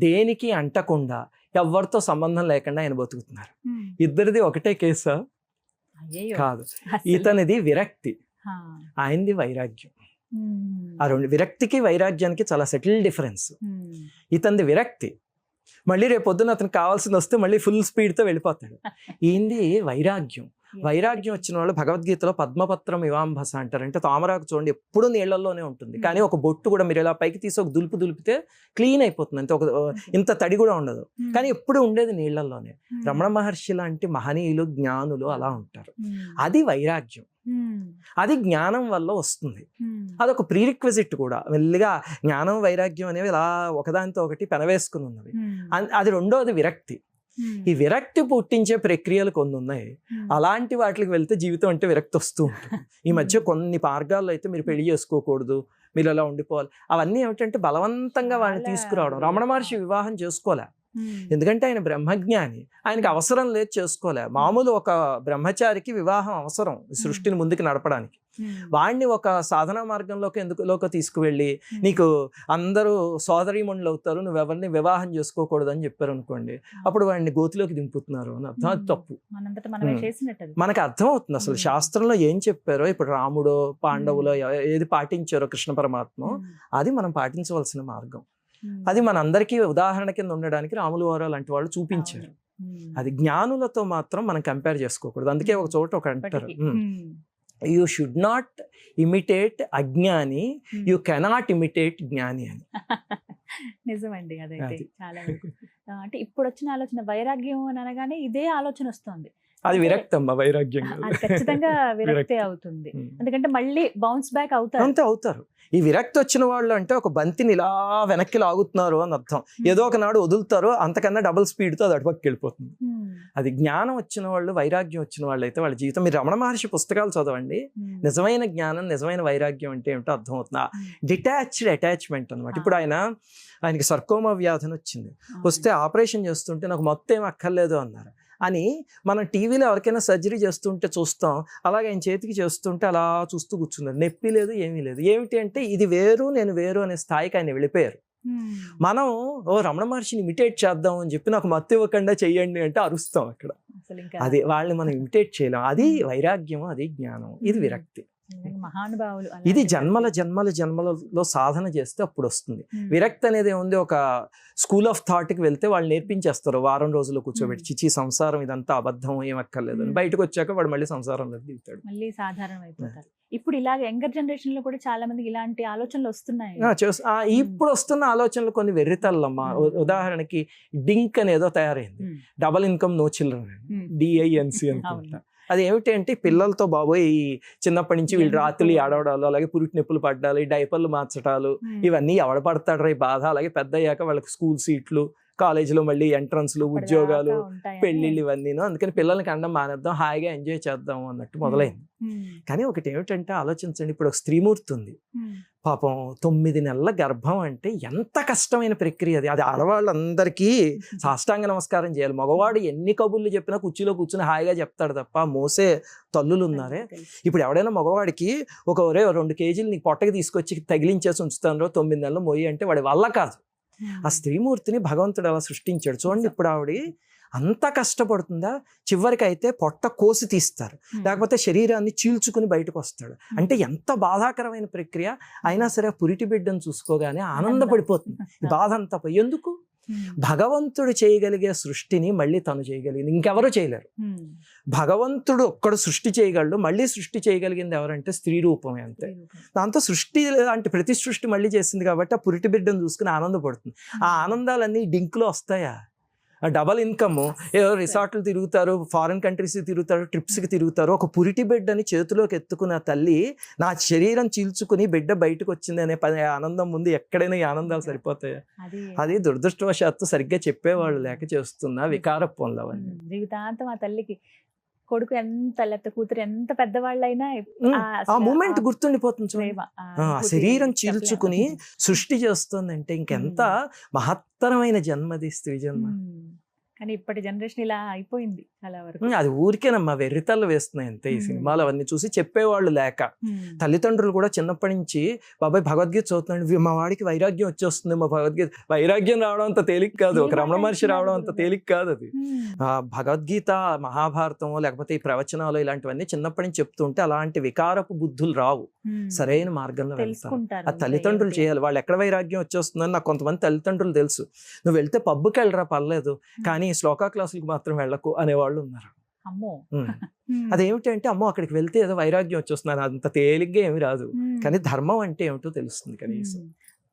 దేనికి అంటకుండా ఎవరితో సంబంధం లేకుండా ఆయన బతుకుతున్నారు. ఇద్దరిది ఒకటే కేసా? కాదు. ఇతనిది విరక్తి, ఆయనది వైరాగ్యం. ఆ రెండు, విరక్తికి వైరాగ్యానికి చాలా సెటిల్ డిఫరెన్స్. ఇతనిది విరక్తి, మళ్ళీ రేపు పొద్దున్న అతనికి కావాల్సింది వస్తే మళ్ళీ ఫుల్ స్పీడ్తో వెళ్ళిపోతాడు. ఏంది వైరాగ్యం. వైరాగ్యం వచ్చిన వాళ్ళు భగవద్గీతలో పద్మపత్రం ఇవాంభస అంటారు. అంటే తామరాకు చూడండి ఎప్పుడు నీళ్లలోనే ఉంటుంది, కానీ ఒక బొట్టు కూడా మీరు ఇలా పైకి తీసి ఒక దులిపితే క్లీన్ అయిపోతుంది, అంటే ఒక ఇంత తడి కూడా ఉండదు, కానీ ఎప్పుడు ఉండేది నీళ్లలోనే. రమణ మహర్షి లాంటి మహనీయులు, జ్ఞానులు అలా ఉంటారు. అది వైరాగ్యం. అది జ్ఞానం వల్ల వస్తుంది. అదొక ప్రీరిక్విజిట్ కూడా. మెల్లిగా జ్ఞానం, వైరాగ్యం అనేవి ఇలా ఒకదానితో ఒకటి పెనవేసుకుని ఉన్నవి. అది రెండోది విరక్తి. ఈ విరక్తి పుట్టించే ప్రక్రియలు కొన్ని ఉన్నాయి. అలాంటి వాటికి వెళ్తే జీవితం అంటే విరక్తి వస్తూ ఉంటుంది. ఈ మధ్య కొన్ని మార్గాల్లో అయితే మీరు పెళ్లి చేసుకోకూడదు, మీరు అలా ఉండిపోవాలి, అవన్నీ ఏమిటంటే బలవంతంగా వాళ్ళని తీసుకురావడం. రమణ మహర్షి వివాహం చేసుకోలే, ఎందుకంటే ఆయన బ్రహ్మజ్ఞాని, ఆయనకి అవసరం లేదు చేసుకోలే. మామూలు ఒక బ్రహ్మచారికి వివాహం అవసరం ఈ సృష్టిని ముందుకు నడపడానికి. వాడిని ఒక సాధనా మార్గంలోకి ఎందుకులోకి తీసుకువెళ్ళి నీకు అందరూ సోదరీమణులు అవుతారు, నువ్వెవరిని వివాహం చేసుకోకూడదు అని చెప్పారు అనుకోండి, అప్పుడు వాడిని గోతిలోకి దింపుతున్నారు అని అర్థం. అది తప్పు. మనకు అర్థం అవుతుంది అసలు శాస్త్రంలో ఏం చెప్పారో. ఇప్పుడు రాముడో పాండవులో ఏది పాటించారో కృష్ణ పరమాత్మ, అది మనం పాటించవలసిన మార్గం. అది మనందరికీ ఉదాహరణ కింద ఉండడానికి రాములు వారు లాంటి వాళ్ళు చూపించారు. అది జ్ఞానులతో మాత్రం మనం కంపేర్ చేసుకోకూడదు. అందుకే ఒక చోట ఒక అంటారు, యూ షుడ్ నాట్ ఇమిటేట్ అజ్ఞాని, యూ కెనాట్ ఇమిటేట్ జ్ఞాని అని. నిజమండి, అదైతే చాలా అంటే ఇప్పుడు వచ్చిన ఆలోచన వైరాగ్యం అని అనగానే ఇదే ఆలోచన వస్తుంది. అది విరక్తమ్మ, వైరాగ్యం అది ఖచ్చితంగా విరక్తే అవుతుంది. ఎందుకంటే మళ్ళీ బౌన్స్ బ్యాక్ అవుతారు. అంతే అవుతారు. ఈ విరక్తి వచ్చిన వాళ్ళు అంటే ఒక బంతిని ఇలా వెనక్కి లాగుతున్నారు అని అర్థం. ఏదో ఒక నాడు వదులుతారు, అంతకన్నా డబుల్ స్పీడ్తో అది అటుపక్కకి వెళ్ళిపోతుంది. అది జ్ఞానం వచ్చిన వాళ్ళు, వైరాగ్యం వచ్చిన వాళ్ళు అయితే వాళ్ళ జీవితం. మీరు రమణ మహర్షి పుస్తకాలు చదవండి, నిజమైన జ్ఞానం నిజమైన వైరాగ్యం అంటే ఏమిటో అర్థం అవుతుంది. డిటాచ్డ్ అటాచ్మెంట్ అనమాట. ఇప్పుడు ఆయనకి సర్కోమా వ్యాధి వచ్చింది, వస్తే ఆపరేషన్ చేస్తుంటే నాకు మొత్తం ఏం అక్కర్లేదు అన్నారు అని మనం టీవీలో ఎవరికైనా సర్జరీ చేస్తుంటే చూస్తాం. అలాగే ఆయన చేతికి చేస్తుంటే అలా చూస్తూ కూర్చున్నారు, నొప్పి లేదు ఏమీ లేదు. ఏమిటి అంటే ఇది వేరు నేను వేరు అనే స్థాయికి ఆయన వెళ్ళిపోయారు. మనం రమణ మహర్షిని ఇమిటేట్ చేద్దాం అని చెప్పి నాకు మత్తు ఇవ్వకుండా చెయ్యండి అంటే అరుస్తాం అక్కడ. అది వాళ్ళని మనం ఇమిటేట్ చేయలేం. అది వైరాగ్యం, అది జ్ఞానం, ఇది విరక్తి. మహానుభావులు ఇది జన్మలలో సాధన చేస్తే అప్పుడు వస్తుంది. విరక్తి అనేది ఏముంది, ఒక స్కూల్ ఆఫ్ థాట్ కి వెళ్తే వాళ్ళు నేర్పించేస్తారు వారం రోజుల్లో కూర్చోబెట్టి, చిచి సంసారం ఇదంతా అబద్ధం, ఏం అక్కర్లేదు అని. బయటకు వచ్చాక వాడు మళ్ళీ సంసారంలో దిగుతాడు, మళ్ళీ సాధారణం అయిపోతారు. ఇప్పుడు ఇలాగ యంగర్ జనరేషన్ లో కూడా చాలా మంది ఇలాంటి ఆలోచనలు వస్తున్నాయి. ఇప్పుడు వస్తున్న ఆలోచనలు కొన్ని వెర్రితల్లమ్మా. ఉదాహరణకి డింక్ అనేదో తయారైంది, double income no children, DINC అనుకుంటా. అది ఏమిటి అంటే పిల్లలతో బాబోయ్ చిన్నప్పటి నుంచి వీళ్ళు రాత్రులు ఆడవడాలు, అలాగే పురిటి నొప్పులు పడ్డాలి, డైపర్లు మార్చడాలు, ఇవన్నీ ఎవడ పడతాడు ఈ బాధ. అలాగే పెద్ద అయ్యాక వాళ్ళకి స్కూల్ సీట్లు, కాలేజీలో మళ్ళీ ఎంట్రన్స్లు, ఉద్యోగాలు, పెళ్ళిళ్ళు, ఇవన్నీను. అందుకని పిల్లలకి అండం మానేద్దాం, హాయిగా ఎంజాయ్ చేద్దాం అన్నట్టు మొదలైంది. కానీ ఒకటి ఏమిటంటే ఆలోచించండి, ఇప్పుడు ఒక స్త్రీమూర్తి ఉంది పాపం, 9 నెలల గర్భం అంటే ఎంత కష్టమైన ప్రక్రియ అది. ఆడవాళ్ళందరికీ సాష్టాంగ నమస్కారం చేయాలి. మగవాడు ఎన్ని కబుర్లు చెప్పినా కుర్చీలో కూర్చుని హాయిగా చెప్తాడు తప్ప మోసే తల్లులు ఉన్నారే. ఇప్పుడు ఎవడైనా మగవాడికి 2 కేజీలు నీకు పొట్టకి తీసుకొచ్చి తగిలించేసి ఉంచుతాను 9 నెలలు మోయి అంటే వాడి వల్ల కాదు. ఆ స్త్రీమూర్తిని భగవంతుడు అలా సృష్టించాడు. చూడండి, ఇప్పుడు ఆవిడ అంత కష్టపడుతుందా, చివరికి అయితే పొట్ట కోసి తీస్తారు, లేకపోతే శరీరాన్ని చీల్చుకుని బయటకు వస్తాడు. అంటే ఎంత బాధాకరమైన ప్రక్రియ అయినా సరే పురిటి బిడ్డను చూసుకోగానే ఆనందపడిపోతుంది. ఈ బాధ అంతా ఎందుకు? భగవంతుడు చేయగలిగే సృష్టిని మళ్ళీ తను చేయగలిగింది, ఇంకెవరూ చేయలేరు. భగవంతుడు ఒక్కడు సృష్టి చేయగలడు, మళ్ళీ సృష్టి చేయగలిగింది ఎవరంటే స్త్రీ రూపమే, అంతే. దాంతో సృష్టి అంటే ప్రతి సృష్టి మళ్ళీ చేసింది కాబట్టి ఆ పురిటి బిడ్డను చూసుకుని ఆనందపడుతుంది. ఆ ఆనందాలన్నీ డింక్లో వస్తాయా? డబల్ ఇన్కమ్, ఏదో రిసార్ట్లు తిరుగుతారు, ఫారిన్ కంట్రీస్కి తిరుగుతారు, ట్రిప్స్కి తిరుగుతారు. ఒక పురిటి బిడ్డని చేతిలోకి ఎత్తుకున్న తల్లి నా శరీరం చీల్చుకుని బిడ్డ బయటకు వచ్చింది అనే ఆనందం ముందు ఎక్కడైనా ఈ ఆనందాలు సరిపోతాయా? అది దురదృష్టవశాత్తు సరిగ్గా చెప్పేవాళ్ళు లేక చేస్తున్న వికారత్వంలో అవన్నీ. జీవితాంతం ఆ తల్లికి కొడుకు ఎంత, లేకపోతే కూతురు ఎంత పెద్దవాళ్ళైనా ఆ మూమెంట్ గుర్తుండిపోతుంది. ఆ శరీరం చీల్చుకుని సృష్టి చేస్తుందంటే ఇంకెంత మహత్తరమైన జన్మది స్త్రీ జన్మ. కానీ ఇప్పటి జనరేషన్ ఇలా అయిపోయింది చాలా వరకు. అది ఊరికేనమ్మా, వెర్రితల్లు వేస్తున్నాయి అంతే. ఈ సినిమాలు అవన్నీ చూసి చెప్పేవాళ్ళు లేక తల్లిదండ్రులు కూడా చిన్నప్పటి నుంచి బాబాయ్ భగవద్గీత చదువుతున్నాడు, మా వాడికి వైరాగ్యం వచ్చేస్తుంది, మా భగవద్గీత. వైరాగ్యం రావడం అంత తేలిక కాదు, ఒక రమణ మహర్షి రావడం అంత తేలిక కాదు. అది భగవద్గీత, మహాభారతం, లేకపోతే ఈ ప్రవచనాలు ఇలాంటివన్నీ చిన్నప్పటి నుంచి చెప్తుంటే అలాంటి వికారపు బుద్ధులు రావు, సరైన మార్గంలో వెళ్తారు. ఆ తల్లిదండ్రులు చేయాలి. వాళ్ళు ఎక్కడ వైరాగ్యం వచ్చేస్తుందని నాకు కొంతమంది తల్లిదండ్రులు తెలుసు. నువ్వు వెళ్తే పబ్బుకి వెళ్ళరా పర్లేదు, కానీ శ్లోకా క్లాసులకు మాత్రం వెళ్ళకు అనేవాళ్ళు ఉన్నారు. అదేమిటంటే అమ్మో అక్కడికి వెళ్తే ఏదో వైరాగ్యం వచ్చేస్తున్నారు, అంత తేలిగ్గా ఏమి రాదు. కానీ ధర్మం అంటే ఏమిటో తెలుస్తుంది కనీసం.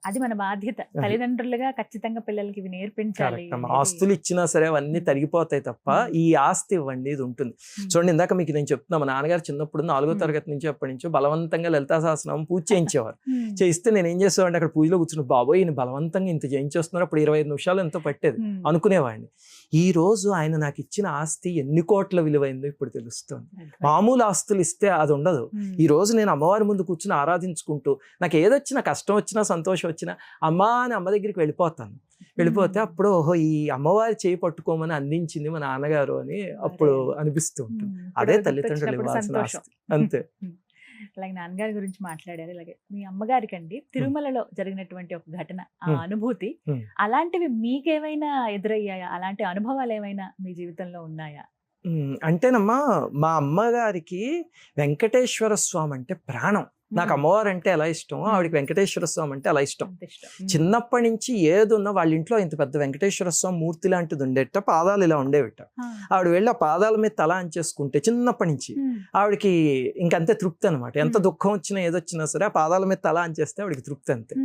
అది మన బాధ్యత, తల్లిదండ్రులుగా ఖచ్చితంగా పిల్లలకి ఇవి నేర్పించాలి. ఆస్తులు ఇచ్చినా సరే అవన్నీ తరిగిపోతాయి తప్ప ఈ ఆస్తి ఇవ్వండి ఇది ఉంటుంది. చూడండి, ఇందాక మీకు నేను చెప్తున్నా, మా నాన్నగారు చిన్నప్పుడు 4వ తరగతి నుంచి అప్పటి నుంచో బలవంతంగా లలితా సహస్రనామం పూజ చేయించేవారు. చేయిస్తే నేను ఏం చేసేవాడిని, అక్కడ పూజలో కూర్చుని బాబోయ్ ఈయన బలవంతంగా ఇంత చేయించేస్తున్నారు, అప్పుడు 25 నిమిషాలు ఎంతో పట్టేది అనుకునేవాడిని. ఈ రోజు ఆయన నాకు ఇచ్చిన ఆస్తి ఎన్ని కోట్ల విలువైందో ఇప్పుడు తెలుస్తుంది. మామూలు ఆస్తులు ఇస్తే అది ఉండదు. ఈ రోజు నేను అమ్మవారి ముందు కూర్చుని ఆరాధించుకుంటూ నాకు ఏదొచ్చినా, కష్టం వచ్చినా సంతోషం వచ్చినా అమ్మా అని అమ్మ దగ్గరికి వెళ్ళిపోతాను. వెళ్ళిపోతే అప్పుడు ఓహో ఈ అమ్మవారి చేయి పట్టుకోమని అందించింది మా నాన్నగారు అని అప్పుడు అనిపిస్తూ ఉంటుంది. అదే తల్లిదండ్రులు ఇవ్వాల్సిన ఆస్తి అంతే. అలాగే నాన్నగారి గురించి మాట్లాడారు. అలాగే మీ అమ్మగారికి అండి తిరుమలలో జరిగినటువంటి ఒక ఘటన, ఆ అనుభూతి, అలాంటివి మీకేమైనా ఎదురయ్యాయా? అలాంటి అనుభవాలు ఏమైనా మీ జీవితంలో ఉన్నాయా? అంటేనమ్మా మా అమ్మగారికి వెంకటేశ్వర స్వామి అంటే ప్రాణం. నాకు అమ్మవారు అంటే ఎలా ఇష్టం, ఆవిడకి వెంకటేశ్వర స్వామి అంటే అలా ఇష్టం. చిన్నప్పటి నుంచి ఏదున్నా వాళ్ళ ఇంట్లో ఇంత పెద్ద వెంకటేశ్వర స్వామి మూర్తి లాంటిది ఉండేట, పాదాలు ఇలా ఉండేవిట. ఆవిడ వెళ్ళి ఆ పాదాల మీద తల అంచేసుకుంటే చిన్నప్పటి నుంచి ఆవిడకి ఇంకంతే తృప్తి అనమాట. ఎంత దుఃఖం వచ్చినా ఏదొచ్చినా సరే ఆ పాదాల మీద తల అంచేస్తే ఆవిడకి తృప్తి అంతే.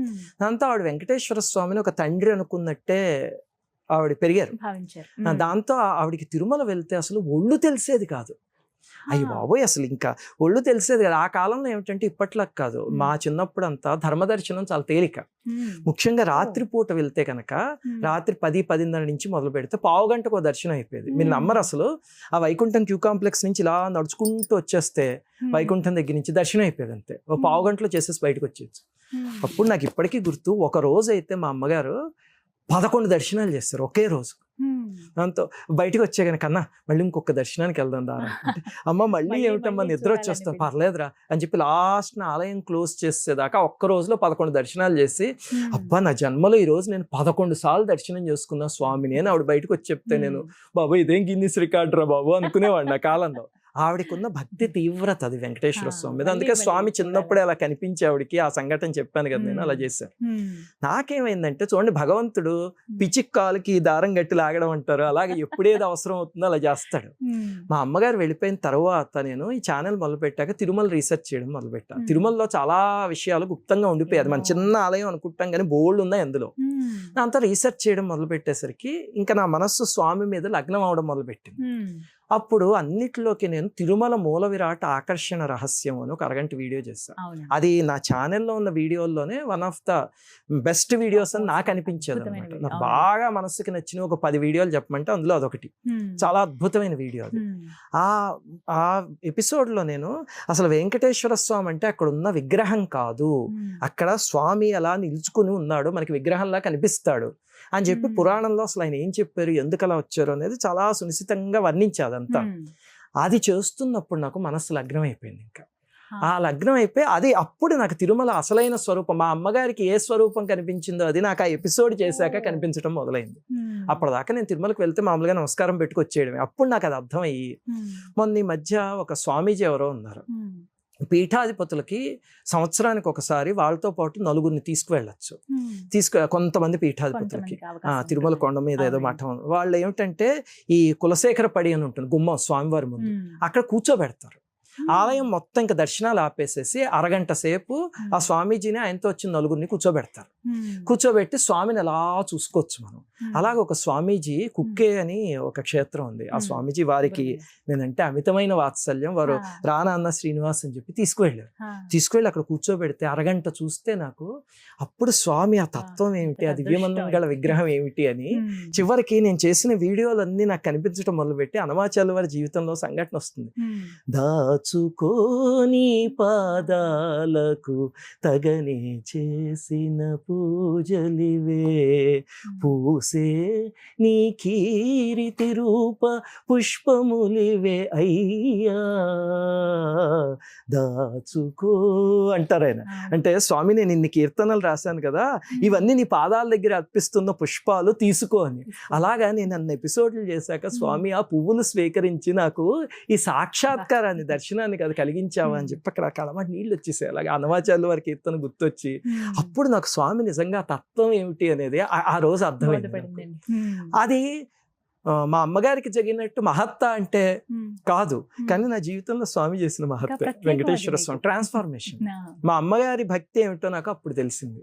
దాంతో ఆవిడ వెంకటేశ్వర స్వామిని ఒక తండ్రి అనుకున్నట్టే ఆవిడ పెరిగారు. దాంతో ఆవిడకి తిరుమల వెళ్తే అసలు ఒళ్ళు తెలిసేది కాదు. అయ్యి బాబోయ్, అసలు ఇంకా ఒళ్ళు తెలిసేది కదా. ఆ కాలంలో ఏమిటంటే ఇప్పట్లో కాదు, మా చిన్నప్పుడు అంతా ధర్మదర్శనం చాలా తేలిక. ముఖ్యంగా రాత్రిపూట వెళ్తే కనుక రాత్రి 10-10:30 నుంచి మొదలు పెడితే పావు గంటకు దర్శనం అయిపోయేది. మీరు నమ్మరు అసలు. ఆ వైకుంఠం క్యూ కాంప్లెక్స్ నుంచి ఇలా నడుచుకుంటూ వచ్చేస్తే వైకుంఠం దగ్గర నుంచి దర్శనం అయిపోయేది అంతే. ఒక పావు గంటలో చేసేసి బయటకు వచ్చేది. అప్పుడు నాకు ఇప్పటికీ గుర్తు, ఒక రోజు అయితే మా అమ్మగారు 11 దర్శనాలు చేస్తారు ఒకే రోజు. దాంతో బయటకు వచ్చే కన్నా మళ్ళీ ఇంకొక దర్శనానికి వెళ్దాం దా అంటే, అమ్మ మళ్ళీ ఏమిటమ్మా నిద్ర వచ్చేస్తాం, పర్లేదురా అని చెప్పి లాస్ట్ ఆలయం క్లోజ్ చేసేదాకా ఒక్క రోజులో 11 దర్శనాలు చేసి, అబ్బా నా జన్మలో ఈ రోజు నేను 11 సార్లు దర్శనం చేసుకున్నా స్వామిని అని ఆవిడ బయటకు వచ్చి చెప్తే నేను బాబు ఇదేం గిన్నిస్ రికార్డ్ రా బాబు అనుకునేవాడిని ఆ కాలంలో. ఆవిడకున్న భక్తి తీవ్రత అది వెంకటేశ్వర స్వామి మీద. అందుకే స్వామి చిన్నప్పుడే అలా కనిపించి ఆవిడకి ఆ సంఘటన చెప్పాను కదా నేను, అలా చేశాను. నాకేమైందంటే చూడండి, భగవంతుడు పిచ్చిక్కాలకి దారం గట్టి లాగడం అంటారు, అలాగే ఎప్పుడేది అవసరం అవుతుందో అలా చేస్తాడు. మా అమ్మగారు వెళ్ళిపోయిన తర్వాత నేను ఈ ఛానల్ మొదలుపెట్టాక తిరుమల రీసెర్చ్ చేయడం మొదలుపెట్టాను. తిరుమలలో చాలా విషయాలు గుప్తంగా ఉండిపోయాయి. మన చిన్న ఆలయం అనుకుంటాం కానీ బోల్డ్ ఉన్నాయి అందులో. దాంతో రీసెర్చ్ చేయడం మొదలు పెట్టేసరికి ఇంకా నా మనస్సు స్వామి మీద లగ్నం అవడం మొదలుపెట్టింది. అప్పుడు అన్నిటిలోకి నేను తిరుమల మూల విరాట్ ఆకర్షణ రహస్యం అని ఒక అరగంట వీడియో చేశాను. అది నా ఛానల్లో ఉన్న వీడియోల్లోనే one of the best videos అని నాకు అనిపించేది అనమాట. నాకు బాగా మనసుకి నచ్చిన ఒక 10 వీడియోలు చెప్పమంటే అందులో అదొకటి. చాలా అద్భుతమైన వీడియో అది. ఆ ఎపిసోడ్లో నేను అసలు వెంకటేశ్వర స్వామి అంటే అక్కడ ఉన్న విగ్రహం కాదు, అక్కడ స్వామి అలా నిలుచుకుని ఉన్నాడు, మనకి విగ్రహంలా కనిపిస్తాడు అని చెప్పి పురాణంలో అసలు ఆయన ఏం చెప్పారు, ఎందుకు అలా వచ్చారు అనేది చాలా సునిశ్చితంగా వర్ణించారు అదంతా. అది చేస్తున్నప్పుడు నాకు మనస్సు లగ్నం అయిపోయింది. ఇంకా ఆ లగ్నం అయిపోయి అది అప్పుడు నాకు తిరుమల అసలైన స్వరూపం, మా అమ్మగారికి ఏ స్వరూపం కనిపించిందో అది నాకు ఆ ఎపిసోడ్ చేశాక కనిపించడం మొదలైంది. అప్పటిదాకా నేను తిరుమలకు వెళ్తే మామూలుగా నమస్కారం పెట్టుకొచ్చేయడమే. అప్పుడు నాకు అది అర్థమయ్యి, మొన్న ఈ మధ్య ఒక స్వామీజీ ఎవరో ఉన్నారు, పీఠాధిపతులకి సంవత్సరానికి ఒకసారి వాళ్ళతో పాటు 4గురిని తీసుకువెళ్ళచ్చు. కొంతమంది పీఠాధిపతులకి తిరుమల కొండ మీద ఏదో మఠం, వాళ్ళు ఏమిటంటే ఈ కులశేఖర పడి అని ఉంటుంది గుమ్మం స్వామివారి ముందు, అక్కడ కూర్చోబెడతారు. ఆలయం మొత్తం ఇంకా దర్శనాలు ఆపేసేసి అరగంట సేపు ఆ స్వామీజీని ఆయనతో వచ్చిన 4గురిని కూర్చోబెడతారు. కూర్చోబెట్టి స్వామిని అలా చూసుకోవచ్చు మనం. అలాగే ఒక స్వామీజీ కుక్కే అని ఒక క్షేత్రం ఉంది, ఆ స్వామీజీ వారికి నేనంటే అమితమైన వాత్సల్యం, వారు రానాన్న శ్రీనివాస్ అని చెప్పి తీసుకువెళ్ళి అక్కడ కూర్చోబెడితే అరగంట చూస్తే నాకు అప్పుడు స్వామి ఆ తత్వం ఏమిటి, ఆ దివ్యమందం గల విగ్రహం ఏమిటి అని చివరికి నేను చేసిన వీడియోలన్నీ నాకు కనిపించడం మొదలుపెట్టి అనమాచార్యుల వారి జీవితంలో సంఘటన వస్తుంది. దాచుకోని పాదాలకు తగనే చేసిన పూజలివే, పూసే నీ కీరితి రూప పుష్పములివే అయ్యా, దాచుకో అంటారు ఆయన. అంటే స్వామి నేను ఇన్ని కీర్తనలు రాశాను కదా, ఇవన్నీ నీ పాదాల దగ్గర అర్పిస్తున్న పుష్పాలు తీసుకో అని. అలాగా నేను అన్ని ఎపిసోడ్లు చేశాక స్వామి ఆ పువ్వులు స్వీకరించి నాకు ఈ సాక్షాత్కారాన్ని దర్శనాన్ని కదా కలిగించావా అని చెప్పి అక్కడ కళమాట నీళ్ళు వచ్చేసాయి. అలాగే అనమాచార్యుల వారి కీర్తన గుర్తొచ్చి అప్పుడు నాకు స్వామి నిజంగా తత్వం ఏమిటి అనేది ఆ రోజు అర్థమైంది. అది మా అమ్మగారికి జరిగినట్టు మహత్త అంటే కాదు, కానీ నా జీవితంలో స్వామి చేసిన మహత్త వెంకటేశ్వర స్వామి ట్రాన్స్ఫార్మేషన్. మా అమ్మగారి భక్తి ఏమిటో నాకు అప్పుడు తెలిసింది.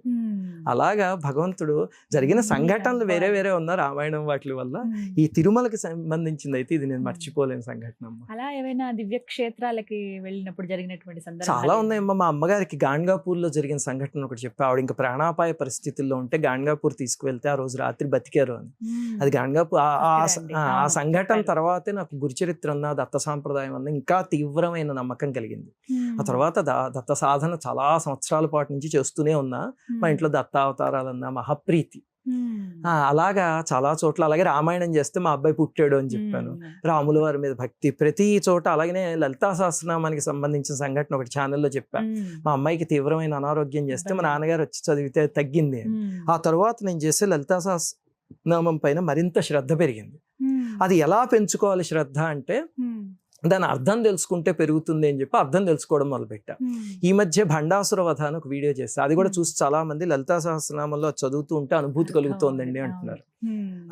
అలాగా భగవంతుడు జరిగిన సంఘటనలు వేరే వేరే ఉన్న రామాయణం వాటి వల్ల ఈ తిరుమలకి సంబంధించింది అయితే ఇది నేను మర్చిపోలేని సంఘటన. అలా ఏమైనా దివ్య క్షేత్రాలకి వెళ్ళినప్పుడు జరిగినటువంటి సందర్భాలు చాలా ఉన్నాయమ్మా. మా అమ్మగారికి గాన్గాపూర్ లో జరిగిన సంఘటన ఒకటి చెప్పి, ఆవిడ ఇంకా ప్రాణాపాయ పరిస్థితుల్లో ఉంటే గాన్గాపూర్ తీసుకువెళ్తే ఆ రోజు రాత్రి బతికారు అని. అది గాన్గాపూర్ ఆ సంఘటన తర్వాతే నాకు గురుచరిత్ర అన్న దత్త సాంప్రదాయం అన్న ఇంకా తీవ్రమైన నమ్మకం కలిగింది. ఆ తర్వాత దత్త సాధన చాలా సంవత్సరాల పాటు నుంచి చేస్తూనే ఉన్నా. మా ఇంట్లో దత్తావతారాలన్నా మహాప్రీతి. అలాగా చాలా చోట్ల. అలాగే రామాయణం చేస్తే మా అబ్బాయి పుట్టాడు అని చెప్పాను. రాముల వారి మీద భక్తి ప్రతి చోట. అలాగనే లలితా సహస్రనామానికి సంబంధించిన సంఘటన ఒకటి ఛానల్లో చెప్పాను. మా అమ్మాయికి తీవ్రమైన అనారోగ్యం చేస్తే మా నాన్నగారు వచ్చి చదివితే తగ్గింది. ఆ తర్వాత నేను చేసే లలితా సహస్రనామం పైన మరింత శ్రద్ధ పెరిగింది. అది ఎలా పెంచుకోవాలి శ్రద్ధ అంటే దాని అర్థం తెలుసుకుంటే పెరుగుతుంది అని చెప్పి అర్థం తెలుసుకోవడం మొదలుపెట్టా. ఈ మధ్య భండాసుర వధ అని ఒక వీడియో చేస్తా. అది కూడా చూసి చాలా మంది లలితా సహస్రనామంలో చదువుతూ ఉంటే అనుభూతి కలుగుతోందండి అంటున్నారు.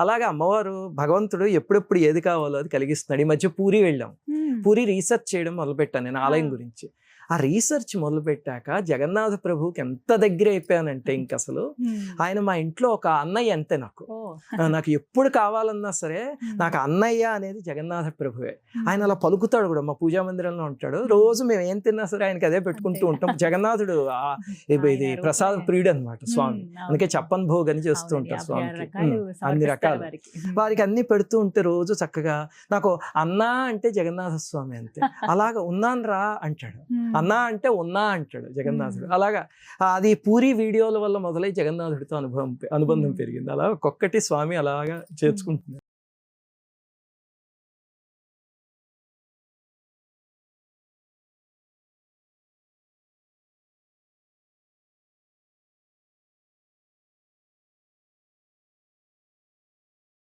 అలాగే అమ్మవారు భగవంతుడు ఎప్పుడెప్పుడు ఏది కావాలో అది కలిగిస్తున్నాడు. ఈ మధ్య పూరి వెళ్ళాం. పూరి రీసెర్చ్ చేయడం మొదలుపెట్టాను నేను ఆలయం గురించి. ఆ రీసెర్చ్ మొదలు పెట్టాక జగన్నాథ ప్రభువుకి ఎంత దగ్గర అయిపోయానంటే ఇంక అసలు ఆయన మా ఇంట్లో ఒక అన్నయ్య అంతే. నాకు ఎప్పుడు కావాలన్నా సరే నాకు అన్నయ్య అనేది జగన్నాథ ప్రభువే. ఆయన అలా పలుకుతాడు కూడా. మా పూజా మందిరంలో ఉంటాడు. రోజు మేము ఏం తిన్నా సరే ఆయనకి అదే పెట్టుకుంటూ ఉంటాం. జగన్నాథుడు ఇది ప్రసాద ప్రియుడు అనమాట స్వామి. అందుకే చెప్పన్ భోగ్ అని చేస్తూ ఉంటారు స్వామికి అన్ని రకాలు. వారికి అన్ని పెడుతూ ఉంటే రోజు చక్కగా నాకు అన్నా అంటే జగన్నాథ స్వామి అంతే. అలాగా ఉన్నాను రా అంటాడు. అన్నా అంటే ఉన్నా అంటాడు జగన్నాథుడు. అలాగా అది పూరి వీడియోల వల్ల మొదలై జగన్నాథుడితో అనుబంధం పెరిగింది. అలా ఒక్కొక్కటి స్వామి అలాగా చేర్చుకుంటున్నాడు.